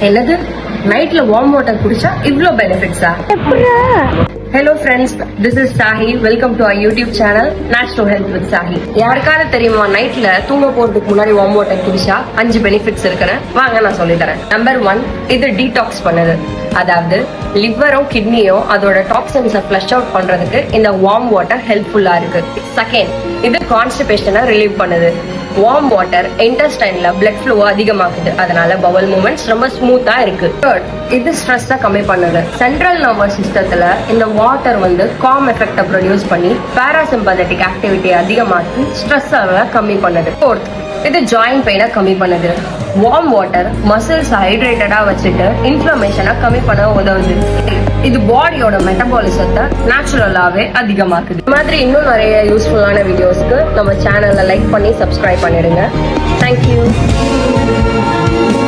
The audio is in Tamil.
என்னது நைட்ல வார்ம் வாட்டர் குடிச்சா இவ்ளோ பெனிஃபிட்ஸா? Hello friends, this is Sahi. Welcome to our YouTube channel natural health with Sahi. யாருக்காவது தெரியுமா நைட்ல தூங்க போறதுக்கு முன்னாடி வார்ம் வாட்டர் குடிச்சா 5 பெனிஃபிட்ஸ் இருக்குன்னு? வாங்க நான் சொல்லி தரேன். நம்பர் 1, இது டீடாக்ஸ் பண்ணுது. அதாவது லிவரும் கிட்னியும் அதோட டாக்ஸின்ஸை ஃப்ளஷ் அவுட் பண்றதுக்கு இந்த வார்ம் வாட்டர் ஹெல்ப்ஃபுல்லா இருக்கு. செகண்ட், இது கான்ஸ்டிபேஷனை ரிலீவ் பண்ணுது. வார்ம் வாட்டர் இன்டெஸ்டைன்ல பிளட் ஃப்ளோ அதிகமாக்குது, அதனால பவல் மூவ்மெண்ட்ஸ் ரொம்ப ஸ்மூத்தா இருக்கு. தேர்ட், இது ஸ்ட்ரெஸ்ஸை கம்மி பண்ணுது. சென்ட்ரல் நர்வஸ் சிஸ்டத்துல இந்த வாட்டர் காம் எஃபெக்டை ப்ரொடியூஸ் பண்ணி பாராசிம்பதட்டிக் ஆக்டிவிட்டியை அதிகமாக்கி ஸ்ட்ரெஸ் கம்மி பண்ணுது. ஃபோர்த், இது ஜாயிண்ட் பெயினை கம்மி பண்ணுது. வார்ம் வாட்டர் மசில்ஸ் ஹைட்ரேட்டடா வச்சுட்டு இன்ஃப்ளமேஷனை கம்மி பண்ண உதவுது. இது பாடியோட மெட்டபாலிசத்தை நேச்சுரலாவே அதிகமாக்குது. இந்த மாதிரி இன்னும் நிறைய யூஸ்ஃபுல்லான வீடியோஸ்க்கு நம்ம சேனலை லைக் பண்ணி சப்ஸ்கிரைப் பண்ணிடுங்க. தேங்க்யூ.